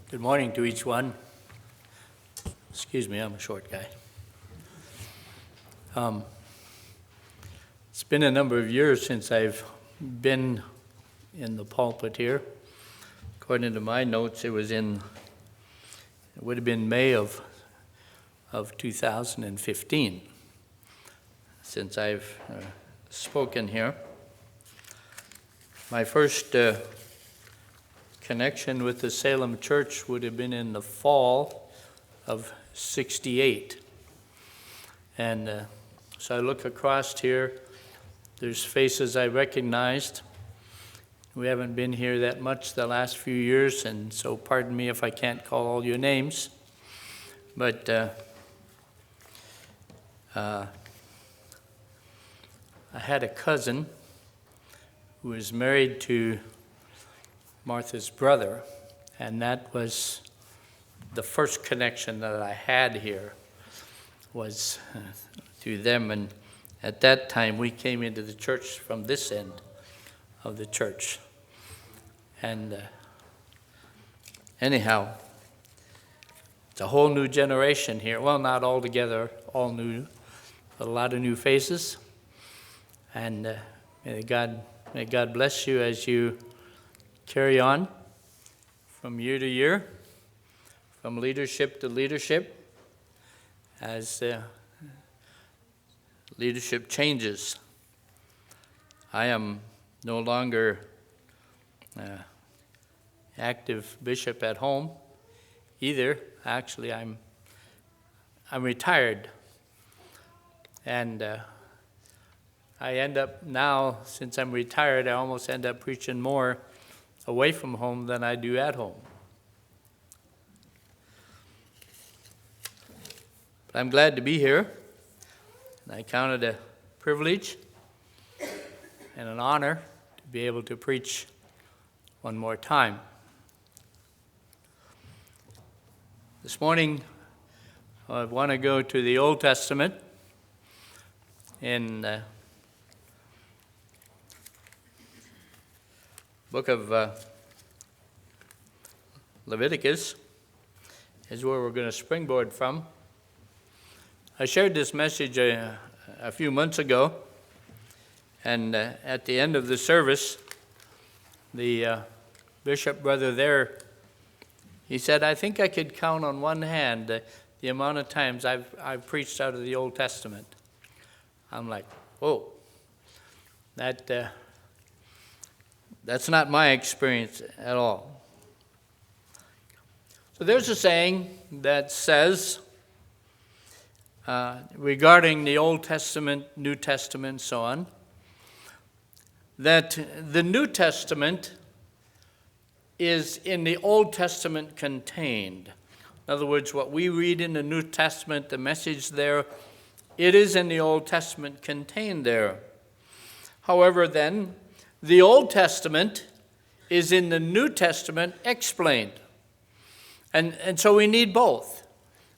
Good morning to each one. Excuse me, I'm a short guy. It's been a number of years since I've been in the pulpit here. According to my notes, it would have been May of 2015 since I've spoken here. My first connection with the Salem church would have been in the fall of '68. And so I look across here, there's faces I recognized. We haven't been here that much the last few years, and so pardon me if I can't call all your names. But I had a cousin who was married to Martha's brother, and that was the first connection that I had here was through them. And at that time, we came into the church from this end of the church. And anyhow, it's a whole new generation here. Well, not all together, all new, but a lot of new faces. And may God bless you as you carry on from year to year, from leadership to leadership, as leadership changes. I am no longer active bishop at home either. Actually, I'm retired, and I end up now, since I'm retired, I almost end up preaching more away from home than I do at home. But I'm glad to be here, and I count it a privilege and an honor to be able to preach one more time. This morning, I want to go to the Old Testament in the book of Leviticus is where we're going to springboard from. I shared this message a few months ago, and at the end of the service, the bishop brother there, he said, I think I could count on one hand the amount of times I've preached out of the Old Testament. I'm like, whoa, that's not my experience at all. So there's a saying that says, regarding the Old Testament, New Testament, so on, that the New Testament is in the Old Testament contained. In other words, what we read in the New Testament, the message there, it is in the Old Testament contained there. However, then, the Old Testament is in the New Testament explained. And so we need both.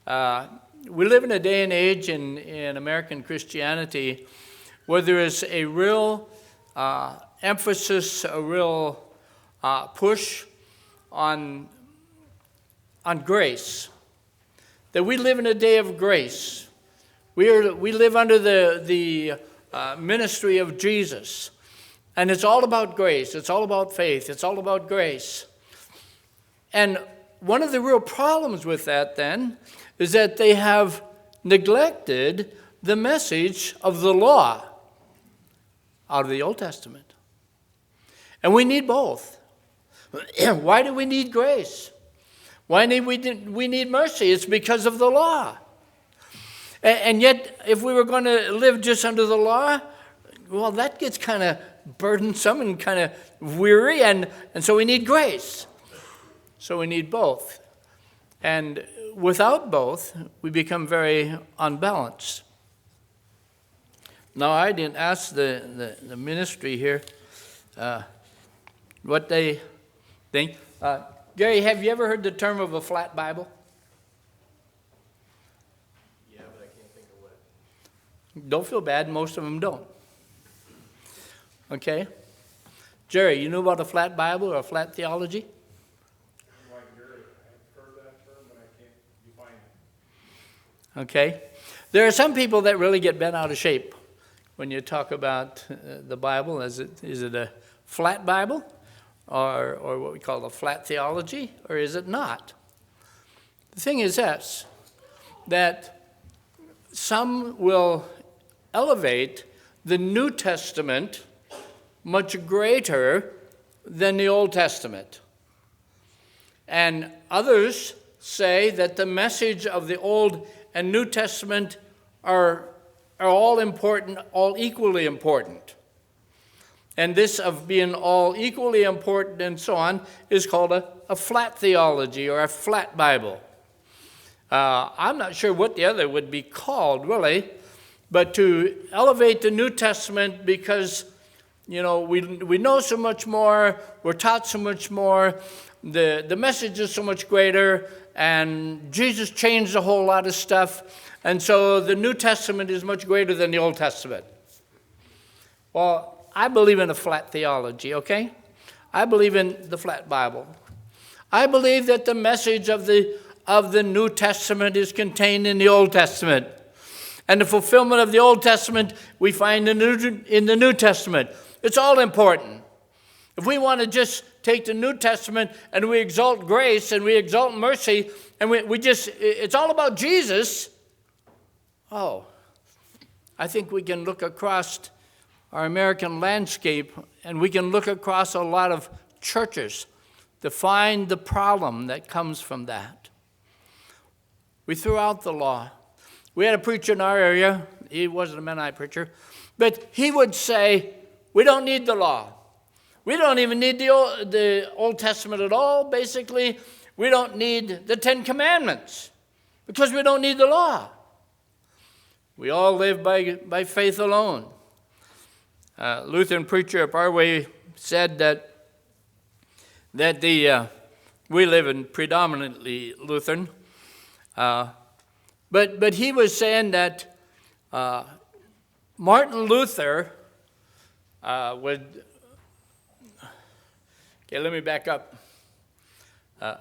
We live in a day and age in American Christianity where there is a real emphasis, a real push on grace. That we live in a day of grace. We live under the ministry of Jesus. And it's all about grace. It's all about faith. It's all about grace. And one of the real problems with that, then, is that they have neglected the message of the law out of the Old Testament. And we need both. Why do we need grace? Why do we need mercy? It's because of the law. And yet, if we were going to live just under the law, well, that gets kind of burdensome and kind of weary, and so we need grace. So we need both. And without both, we become very unbalanced. Now, I didn't ask the ministry here what they think. Gary, have you ever heard the term of a flat Bible? Yeah, but I can't think of what. Don't feel bad, most of them don't. Okay? Jerry, you know about a flat Bible or a flat theology? I'm like Gary. Okay? There are some people that really get bent out of shape when you talk about the Bible. Is it a flat Bible or what we call a flat theology, or is it not? The thing is this, that some will elevate the New Testament much greater than the Old Testament. And others say that the message of the Old and New Testament are all important, all equally important. And this of being all equally important and so on is called a flat theology or a flat Bible. I'm not sure what the other would be called, really, but to elevate the New Testament because, we know so much more, we're taught so much more, the message is so much greater, and Jesus changed a whole lot of stuff, and so the New Testament is much greater than the Old Testament. Well, I believe in a flat theology, okay? I believe in the flat Bible. I believe that the message of the New Testament is contained in the Old Testament. And the fulfillment of the Old Testament we find in the New Testament. It's all important. If we want to just take the New Testament and we exalt grace and we exalt mercy and it's all about Jesus, I think we can look across our American landscape and we can look across a lot of churches to find the problem that comes from that. We threw out the law. We had a preacher in our area. He wasn't a Mennonite preacher. But he would say, we don't need the law. We don't even need the Old Testament at all, basically. We don't need the Ten Commandments because we don't need the law. We all live by faith alone. Lutheran preacher up our way said that we live in predominantly Lutheran, but he was saying that Martin Luther would. Okay, let me back up.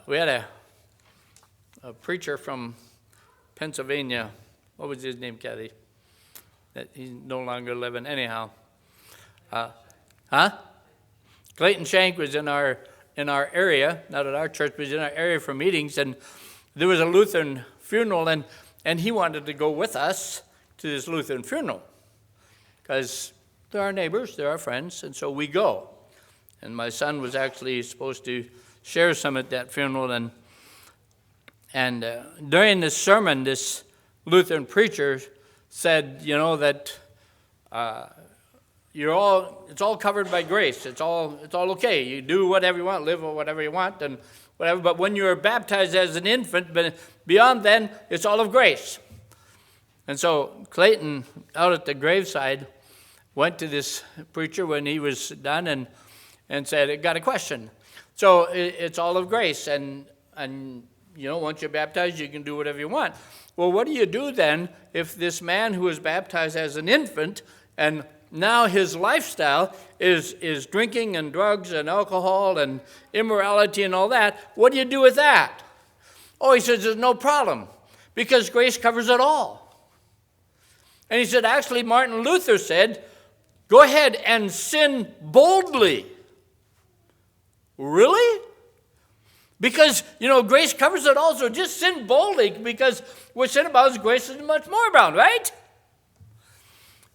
We had a preacher from Pennsylvania. What was his name, Kathy? That he's no longer living. Anyhow. Clayton Shank was in our area, not at our church, but in our area for meetings, and there was a Lutheran funeral, and he wanted to go with us to this Lutheran funeral because they're our neighbors, they're our friends, and so we go. And my son was actually supposed to share some at that funeral, and during this sermon, this Lutheran preacher said, that it's all covered by grace. It's all okay. You do whatever you want, live whatever you want, and whatever. But when you're baptized as an infant, but beyond then, it's all of grace. And so Clayton, out at the graveside, went to this preacher when he was done and said, "I got a question. So it's all of grace, and once you're baptized, you can do whatever you want. Well, what do you do then if this man who was baptized as an infant and now his lifestyle is drinking and drugs and alcohol and immorality and all that? What do you do with that?" Oh, he says, there's no problem because grace covers it all. And he said, actually, Martin Luther said, go ahead and sin boldly. Really? Because, grace covers it all, so just sin boldly because what sin abounds, grace is much more abound, right?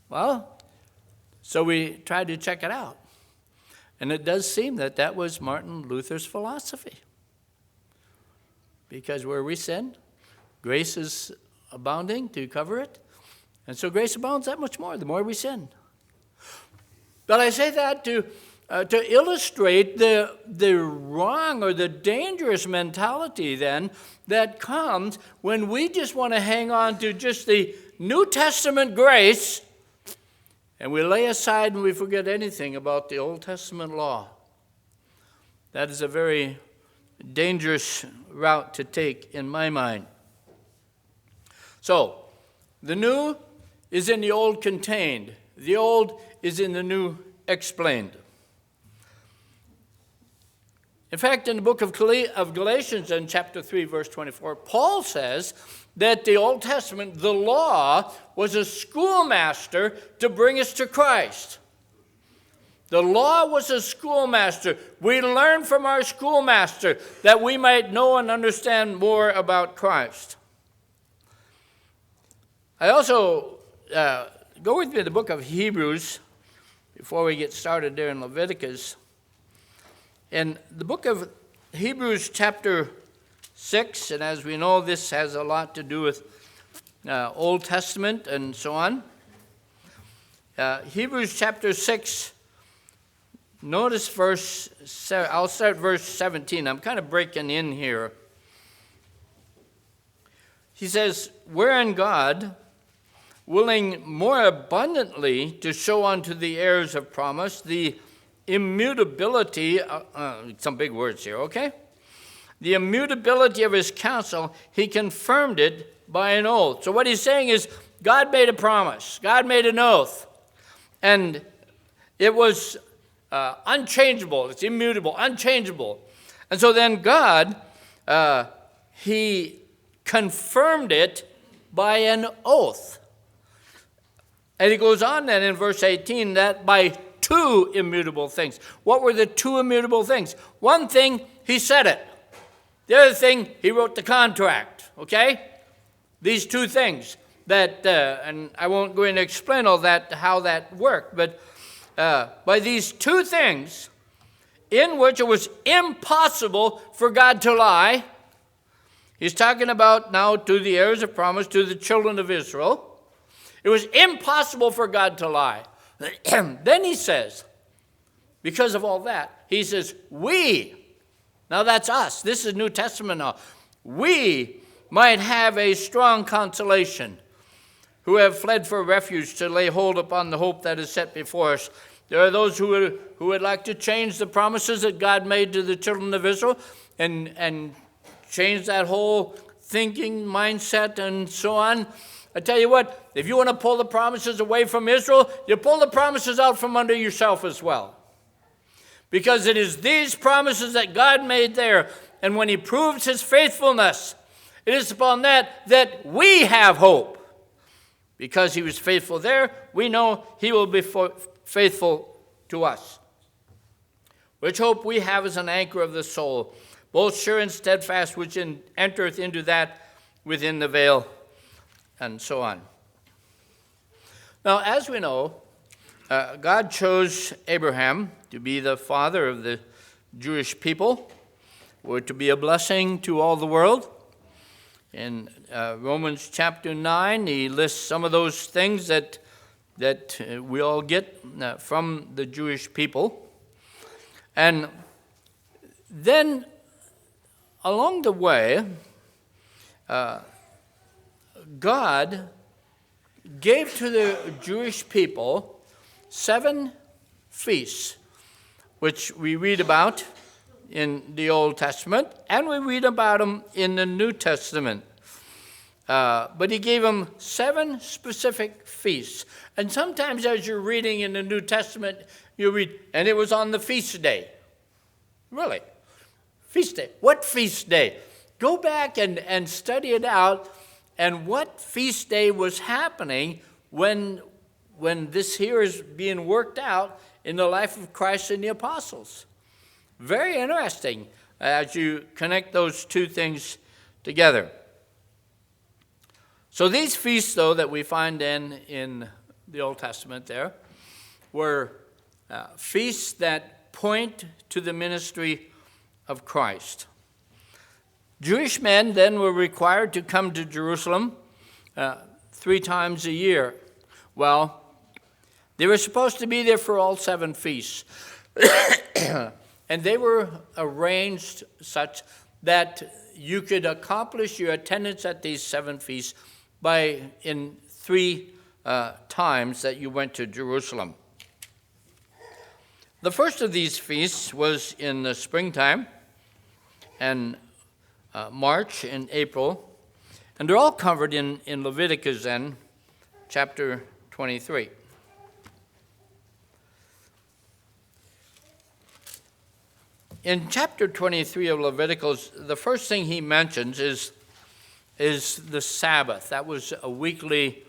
Well, so we tried to check it out. And it does seem that was Martin Luther's philosophy. Because where we sin, grace is abounding to cover it. And so grace abounds that much more, the more we sin. But I say that to illustrate the wrong or the dangerous mentality then that comes when we just want to hang on to just the New Testament grace and we lay aside and we forget anything about the Old Testament law. That is a very dangerous route to take in my mind. So, the new is in the old contained. The old is in the new explained. In fact, in the book of Galatians in chapter 3, verse 24, Paul says that the Old Testament, the law, was a schoolmaster to bring us to Christ. The law was a schoolmaster. We learn from our schoolmaster that we might know and understand more about Christ. I also, go with me to the book of Hebrews before we get started there in Leviticus. In the book of Hebrews chapter 6, and as we know, this has a lot to do with Old Testament and so on. Hebrews chapter 6, notice I'll start verse 17. I'm kind of breaking in here. He says, wherein God, willing more abundantly to show unto the heirs of promise the immutability, some big words here, okay? The immutability of his counsel, he confirmed it by an oath. So what he's saying is, God made a promise. God made an oath. And it was unchangeable. It's immutable, unchangeable. And so then God, he confirmed it by an oath. And he goes on then in verse 18 that by two immutable things. What were the two immutable things? One thing, he said it. The other thing, he wrote the contract, okay? These two things that, and I won't go in and explain all that, how that worked, but by these two things, in which it was impossible for God to lie, he's talking about now to the heirs of promise, to the children of Israel. It was impossible for God to lie. Then he says, because of all that, he says, we, now that's us, this is New Testament now, we might have a strong consolation, who have fled for refuge to lay hold upon the hope that is set before us. There are those who would like to change the promises that God made to the children of Israel and change that whole thinking, mindset, and so on. I tell you what, if you want to pull the promises away from Israel, you pull the promises out from under yourself as well. Because it is these promises that God made there, and when he proves his faithfulness, it is upon that we have hope. Because he was faithful there, we know he will be faithful to us. Which hope we have as an anchor of the soul, both sure and steadfast, which entereth into that within the veil, and so on. Now, as we know, God chose Abraham to be the father of the Jewish people, or to be a blessing to all the world. In Romans chapter 9, he lists some of those things that we all get from the Jewish people. And then, along the way, God gave to the Jewish people 7 feasts, which we read about in the Old Testament, and we read about them in the New Testament. But he gave them 7 specific feasts. And sometimes as you're reading in the New Testament, you read, and it was on the feast day. Really? Feast day. What feast day? Go back and study it out, and what feast day was happening when this here is being worked out in the life of Christ and the apostles. Very interesting as you connect those two things together. So these feasts, though, that we find in the Old Testament there, were feasts that point to the ministry of Christ. Jewish men then were required to come to Jerusalem 3 times a year. Well, they were supposed to be there for all 7 feasts. And they were arranged such that you could accomplish your attendance at these 7 feasts in 3 times that you went to Jerusalem. The first of these feasts was in the springtime, and March and April, and they're all covered in Leviticus then, chapter 23. in chapter 23 of Leviticus, the first thing he mentions is the Sabbath. That was a weekly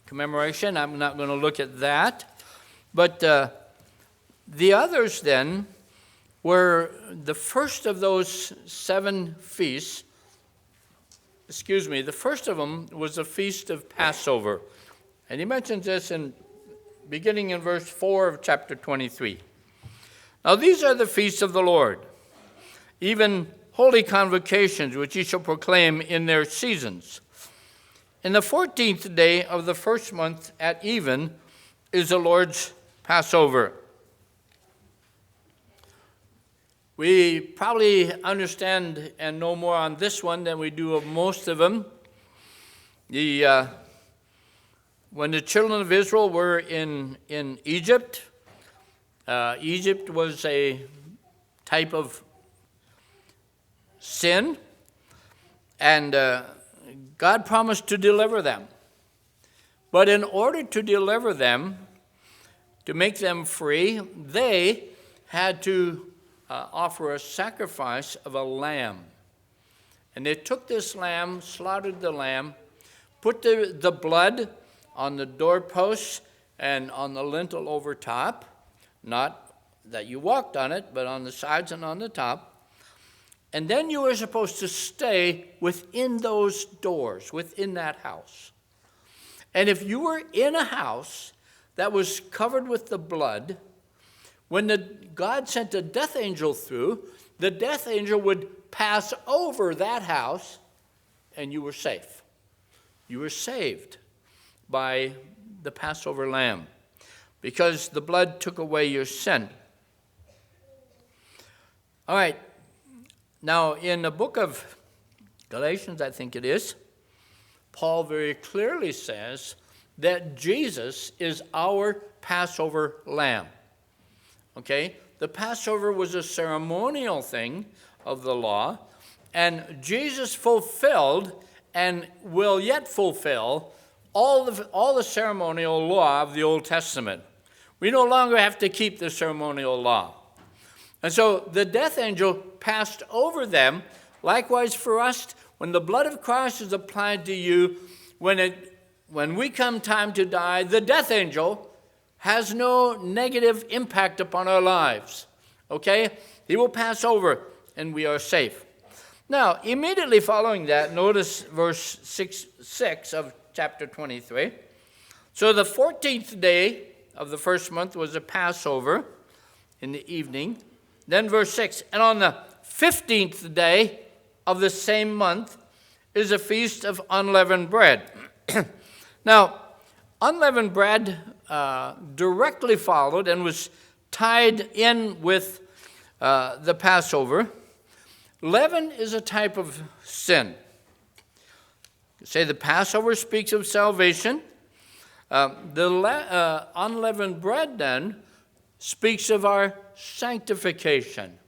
commemoration. I'm not going to look at that. But the others then were the first of those 7 feasts. The first of them was the Feast of Passover. And he mentions this beginning in verse 4 of chapter 23. Now these are the feasts of the Lord, even holy convocations, which ye shall proclaim in their seasons. In the 14th day of the first month at even is the Lord's Passover. We probably understand and know more on this one than we do of most of them. When the children of Israel were in Egypt, Egypt was a type of sin, and God promised to deliver them. But in order to deliver them, to make them free, they had to offer a sacrifice of a lamb. And they took this lamb, slaughtered the lamb, put the blood on the doorposts and on the lintel over top, not that you walked on it, but on the sides and on the top. And then you were supposed to stay within those doors, within that house. And if you were in a house that was covered with the blood, when God sent a death angel through, the death angel would pass over that house, and you were safe. You were saved by the Passover lamb, because the blood took away your sin. All right. Now, in the book of Galatians, I think it is, Paul very clearly says that Jesus is our Passover lamb. Okay? The Passover was a ceremonial thing of the law, and Jesus fulfilled and will yet fulfill all the ceremonial law of the Old Testament. We no longer have to keep the ceremonial law. And so the death angel passed over them. Likewise for us, when the blood of Christ is applied to you, when we come time to die, the death angel has no negative impact upon our lives. Okay? He will pass over, and we are safe. Now, immediately following that, notice verse 6 of chapter 23. So the 14th day of the first month was a Passover in the evening. Then verse 6, and on the 15th day of the same month is a feast of unleavened bread. Now, unleavened bread directly followed and was tied in with the Passover. Leaven is a type of sin. You say the Passover speaks of salvation. The unleavened bread then speaks of our sanctification.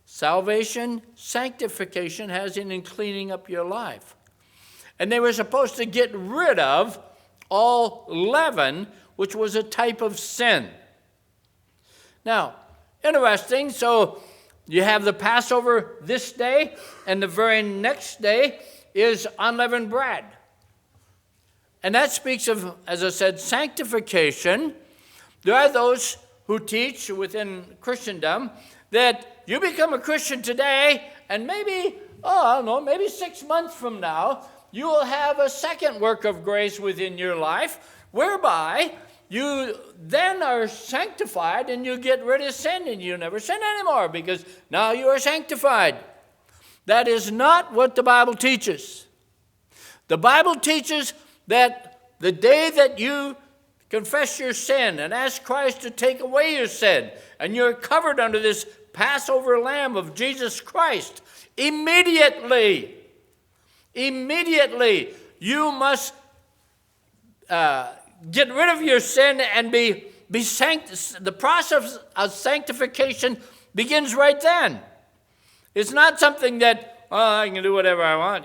Salvation, sanctification has in cleaning up your life. And they were supposed to get rid of all leaven, which was a type of sin. Now, interesting, so you have the Passover this day, and the very next day is unleavened bread. And that speaks of, as I said, sanctification. There are those who teach within Christendom that you become a Christian today, and maybe, I don't know, maybe 6 months from now, you will have a second work of grace within your life, whereby you then are sanctified and you get rid of sin and you never sin anymore because now you are sanctified. That is not what the Bible teaches. The Bible teaches that the day that you confess your sin and ask Christ to take away your sin, and you're covered under this Passover lamb of Jesus Christ, immediately you must get rid of your sin and be the process of sanctification begins right then. It's not something that, I can do whatever I want,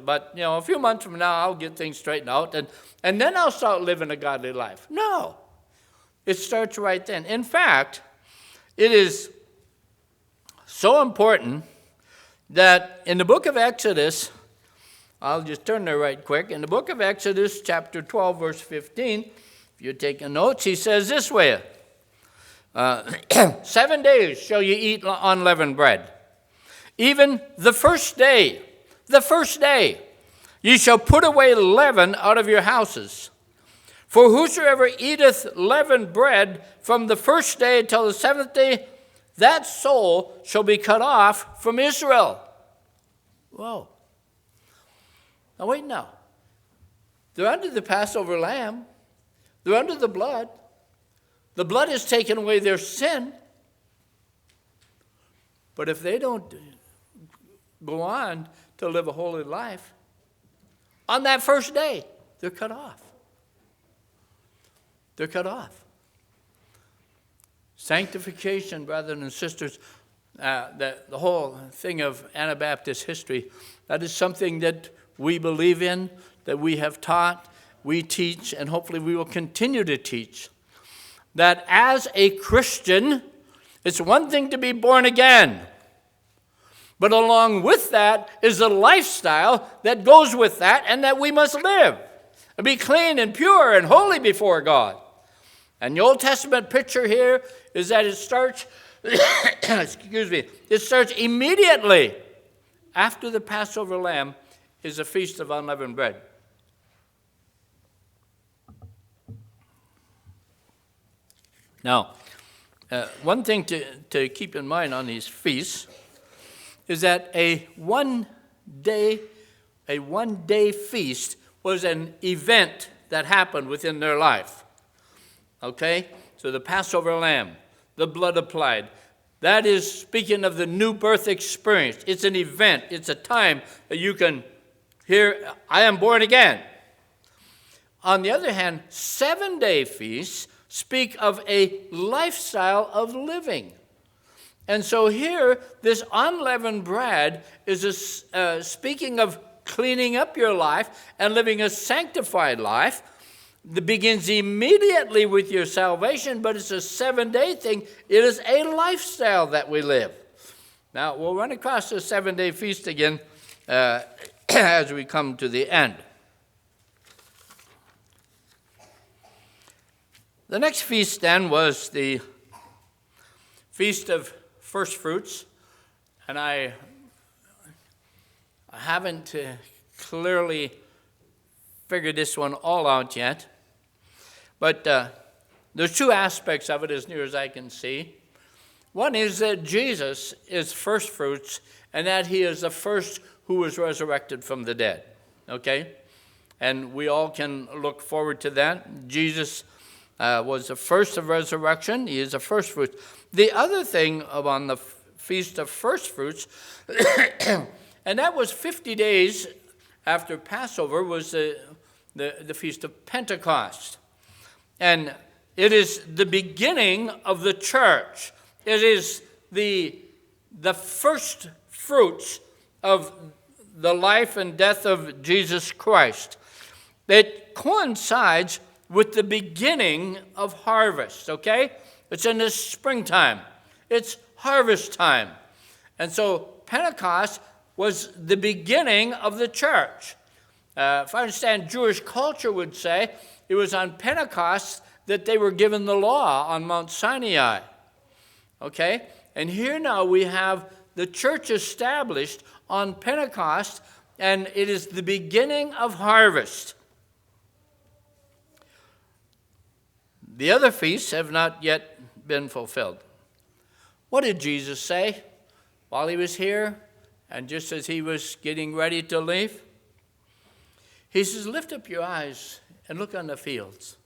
but, a few months from now I'll get things straightened out and then I'll start living a godly life. No. It starts right then. In fact, It is so important that in the book of Exodus, I'll just turn there right quick. In the book of Exodus, chapter 12, verse 15, if you're taking notes, he says this way, 7 days shall you eat unleavened bread. Even the first day, ye shall put away leaven out of your houses. For whosoever eateth leavened bread from the first day till the seventh day, that soul shall be cut off from Israel. Whoa. Now wait now. They're under the Passover lamb. They're under the blood. The blood has taken away their sin. But if they don't go on to live a holy life, on that first day, they're cut off. They're cut off. Sanctification, brothers and sisters, the whole thing of Anabaptist history, that is something that we believe in, that we have taught, we teach, and hopefully we will continue to teach. That as a Christian, it's one thing to be born again, but along with that is a lifestyle that goes with that and that we must live and be clean and pure and holy before God. And the Old Testament picture here is that it starts, it starts immediately after the Passover lamb is a feast of unleavened bread. Now, one thing to keep in mind on these feasts is that a one-day feast was an event that happened within their life. Okay? So the Passover lamb, the blood applied, that is speaking of the new birth experience. It's an event. It's a time that you can hear, I am born again. On the other hand, 7-day feasts speak of a lifestyle of living. And so here, this unleavened bread is speaking of cleaning up your life and living a sanctified life that begins immediately with your salvation, but it's a 7-day thing. It is a lifestyle that we live. Now, we'll run across the 7-day feast again as we come to the end. The next feast then was the Feast of First Fruits, and I haven't clearly figured this one all out yet, but there's two aspects of it as near as I can see. One is that Jesus is first fruits, and that he is the first who was resurrected from the dead, okay? And we all can look forward to that. Jesus was the first of resurrection. He is the first fruits. The other thing on the Feast of First Fruits, and that was 50 days after Passover, was the Feast of Pentecost. And it is the beginning of the church. It is the first fruits of the life and death of Jesus Christ. It coincides with the beginning of harvest, okay? It's in the springtime. It's harvest time. And so Pentecost was the beginning of the church. If I understand, Jewish culture would say it was on Pentecost that they were given the law on Mount Sinai. Okay? And here now we have the church established on Pentecost, and it is the beginning of harvest. The other feasts have not yet been fulfilled. What did Jesus say while he was here and just as he was getting ready to leave? He says, lift up your eyes and look on the fields,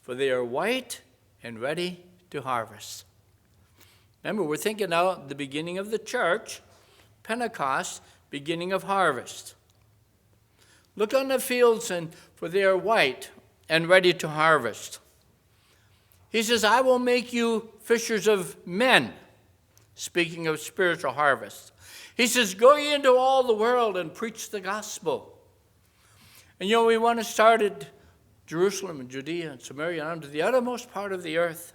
for they are white and ready to harvest. Remember, we're thinking now the beginning of the church, Pentecost, beginning of harvest. Look on the fields, and for they are white and ready to harvest. He says, I will make you fishers of men, speaking of spiritual harvest. He says, go ye into all the world and preach the gospel. And we want to start at Jerusalem and Judea and Samaria and unto the uttermost part of the earth.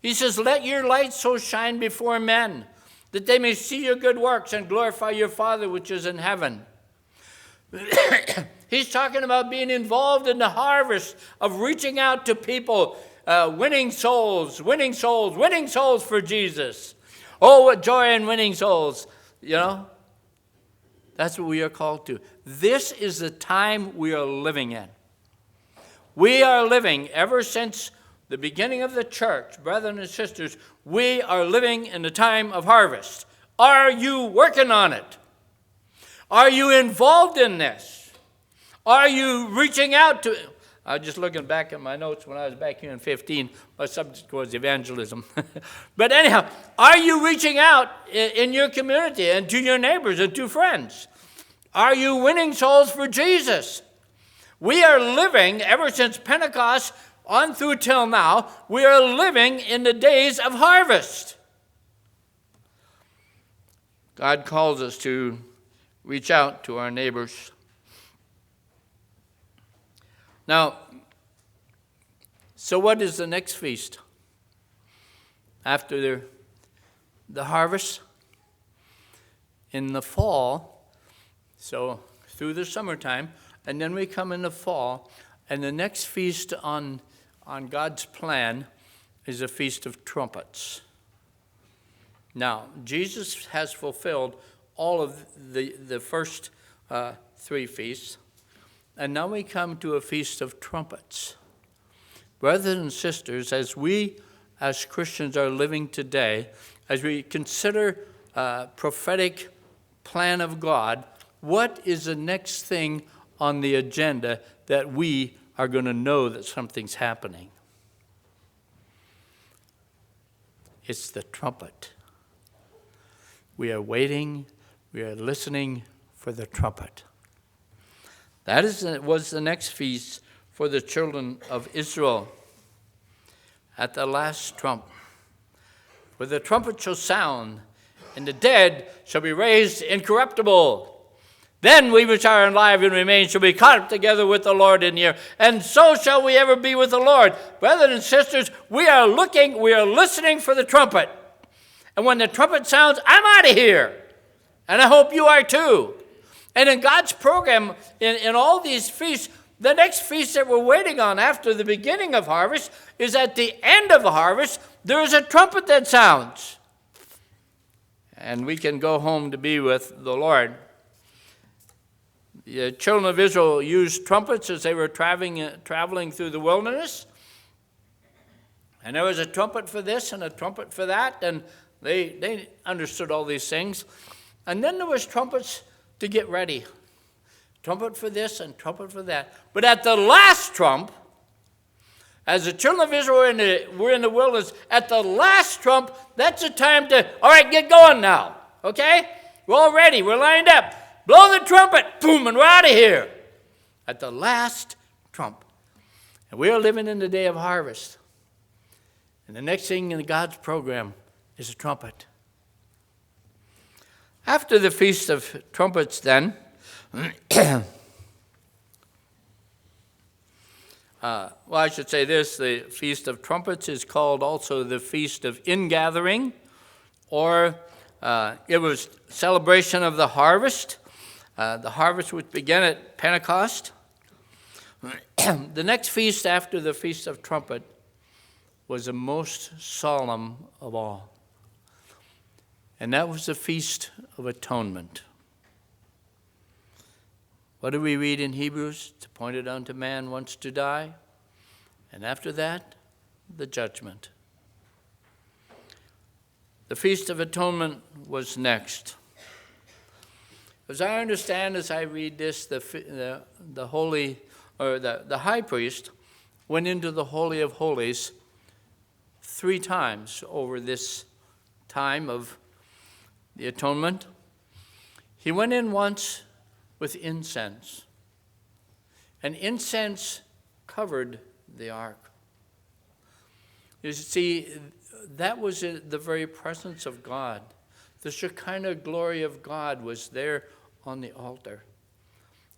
He says, let your light so shine before men, that they may see your good works and glorify your Father which is in heaven. He's talking about being involved in the harvest of reaching out to people, winning souls for Jesus. Oh, what joy in winning souls, you know. That's what we are called to. This is the time we are living in. We are living, ever since the beginning of the church, brethren and sisters, we are living in the time of harvest. Are you working on it? Are you involved in this? Are you reaching out to... I was just looking back at my notes when I was back here in 15. My subject was evangelism. But anyhow, are you reaching out in your community and to your neighbors and to friends? Are you winning souls for Jesus? We are living, ever since Pentecost on through till now, we are living in the days of harvest. God calls us to reach out to our neighbors. Now, so what is the next feast? After the harvest? In the fall, so through the summertime, and then we come in the fall, and the next feast on God's plan is a Feast of Trumpets. Now, Jesus has fulfilled all of the first three feasts, and now we come to a Feast of Trumpets. Brothers and sisters, as we as Christians are living today, as we consider prophetic plan of God, what is the next thing on the agenda that we are going to know that something's happening? It's the trumpet. We are waiting, we are listening for the trumpet. That was the next feast for the children of Israel. At the last trump, for the trumpet shall sound, and the dead shall be raised incorruptible. Then we which are alive and remain shall be caught up together with the Lord in the air, and so shall we ever be with the Lord. Brothers and sisters, we are listening for the trumpet. And when the trumpet sounds, I'm out of here. And I hope you are too. And in God's program, in all these feasts, the next feast that we're waiting on after the beginning of harvest is at the end of the harvest, there is a trumpet that sounds. And we can go home to be with the Lord. The children of Israel used trumpets as they were traveling through the wilderness. And there was a trumpet for this and a trumpet for that, and they understood all these things. And then there was trumpets to get ready. Trumpet for this and trumpet for that. But at the last trump, as the children of Israel were in the wilderness, at the last trump, that's the time to, all right, get going now, okay? We're all ready. We're lined up. Blow the trumpet, boom, and we're out of here. At the last trump. And we are living in the day of harvest. And the next thing in God's program is a trumpet. After the Feast of Trumpets, then, I should say this, the Feast of Trumpets is called also the Feast of Ingathering, or it was celebration of the harvest which began at Pentecost. The next feast after the Feast of Trumpet was the most solemn of all, and that was the Feast of Atonement. What do we read in Hebrews? It's appointed unto man once to die, and after that, the judgment. The Feast of Atonement was next. As I understand, as I read this, the high priest went into the Holy of Holies 3 times over this time of the atonement. He went in once with incense, and incense covered the ark. You see, that was the very presence of God. The Shekinah glory of God was there on the altar.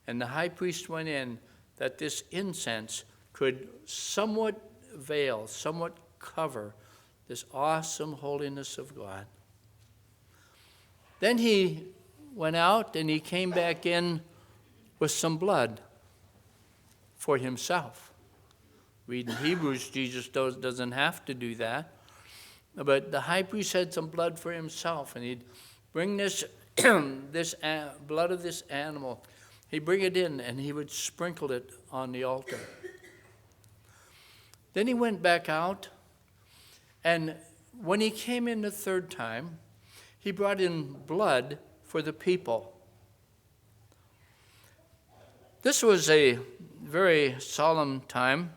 And the high priest went in that this incense could somewhat veil, somewhat cover this awesome holiness of God. Then he went out and he came back in with some blood for himself. Read in Hebrews, Jesus doesn't have to do that. But the high priest had some blood for himself, and he'd bring this, blood of this animal. He'd bring it in, and he would sprinkle it on the altar. Then he went back out, and when he came in the third time, he brought in blood for the people. This was a very solemn time.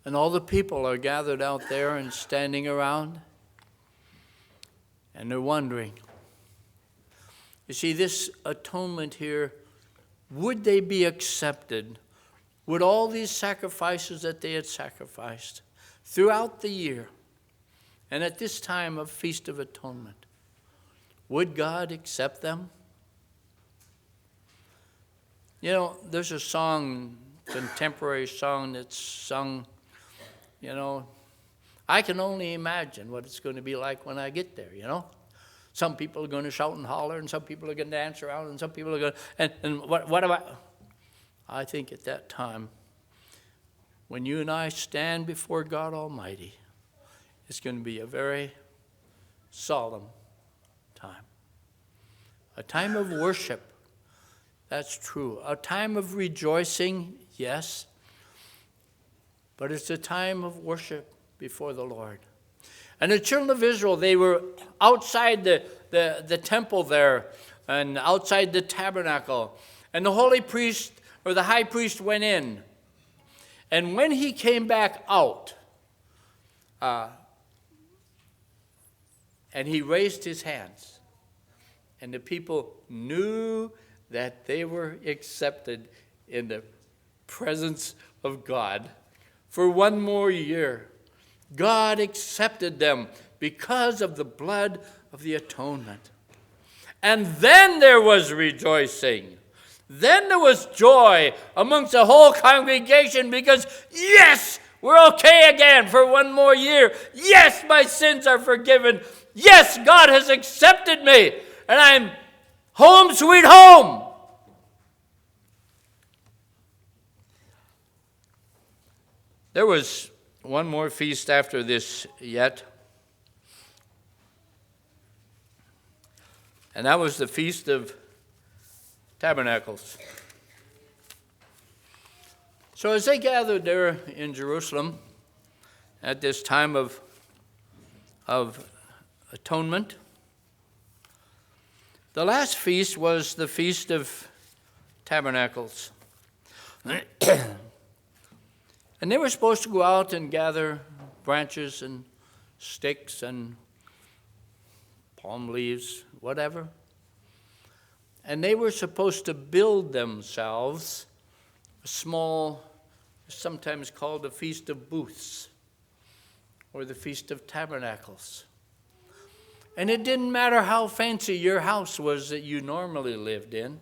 And all the people are gathered out there and standing around. And they're wondering. You see, this atonement here, would they be accepted? Would all these sacrifices that they had sacrificed throughout the year and at this time of Feast of Atonement, would God accept them? You know, there's a song, contemporary song that's sung. You know, I can only imagine what it's going to be like when I get there, you know. Some people are going to shout and holler, and some people are going to dance around, and some people are going to, and what about? I think at that time, when you and I stand before God Almighty, it's going to be a very solemn time. A time of worship, that's true. A time of rejoicing, yes. But it's a time of worship before the Lord. And the children of Israel, they were outside the temple there and outside the tabernacle. And the holy priest, or the high priest, went in. And when he came back out, and he raised his hands, and the people knew that they were accepted in the presence of God. For one more year, God accepted them because of the blood of the atonement. And then there was rejoicing. Then there was joy amongst the whole congregation because, yes, we're okay again for one more year. Yes, my sins are forgiven. Yes, God has accepted me, and I'm home sweet home. There was one more feast after this yet, and that was the Feast of Tabernacles. So as they gathered there in Jerusalem at this time of atonement, the last feast was the Feast of Tabernacles. And they were supposed to go out and gather branches and sticks and palm leaves, whatever. And they were supposed to build themselves a small, sometimes called the Feast of Booths or the Feast of Tabernacles. And it didn't matter how fancy your house was that you normally lived in.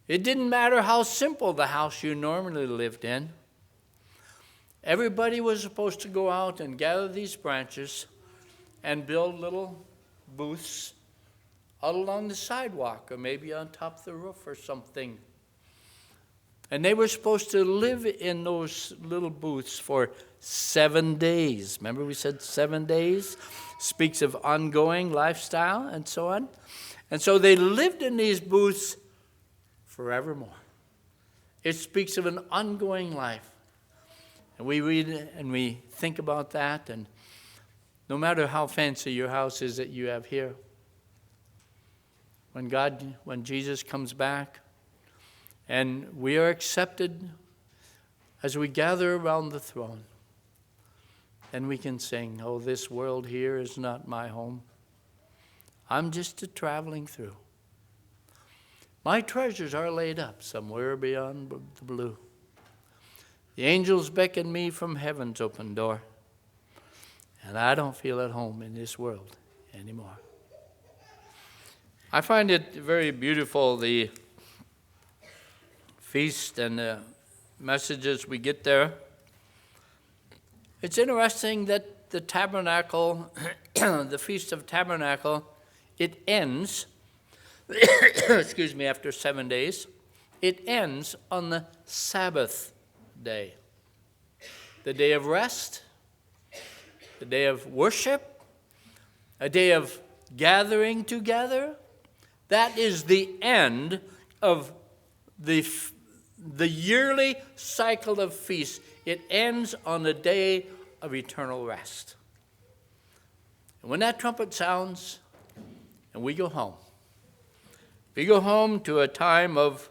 It didn't matter how simple the house you normally lived in. Everybody was supposed to go out and gather these branches and build little booths out along the sidewalk or maybe on top of the roof or something. And they were supposed to live in those little booths for 7 days. Remember we said 7 days? Speaks of ongoing lifestyle and so on. And so they lived in these booths forevermore. It speaks of an ongoing life. And we read it and we think about that, and no matter how fancy your house is that you have here, when Jesus comes back and we are accepted as we gather around the throne, then we can sing, "Oh, this world here is not my home. I'm just a traveling through. My treasures are laid up somewhere beyond the blue. The angels beckon me from heaven's open door, and I don't feel at home in this world anymore." I find it very beautiful, the feast and the messages we get there. It's interesting that the tabernacle, the Feast of Tabernacle, it ends, excuse me, after 7 days. It ends on the Sabbath day, the day of rest, the day of worship, a day of gathering together. That is the end of the yearly cycle of feasts. It ends on the day of eternal rest. And when that trumpet sounds and we go home to a time of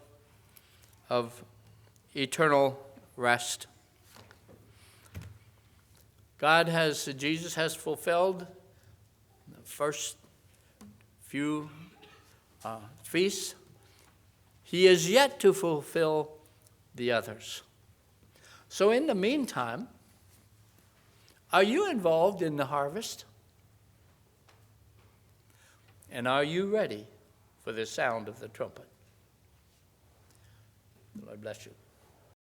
eternal rest. Jesus has fulfilled the first few feasts. He is yet to fulfill the others. So in the meantime, are you involved in the harvest? And are you ready for the sound of the trumpet? The Lord bless you.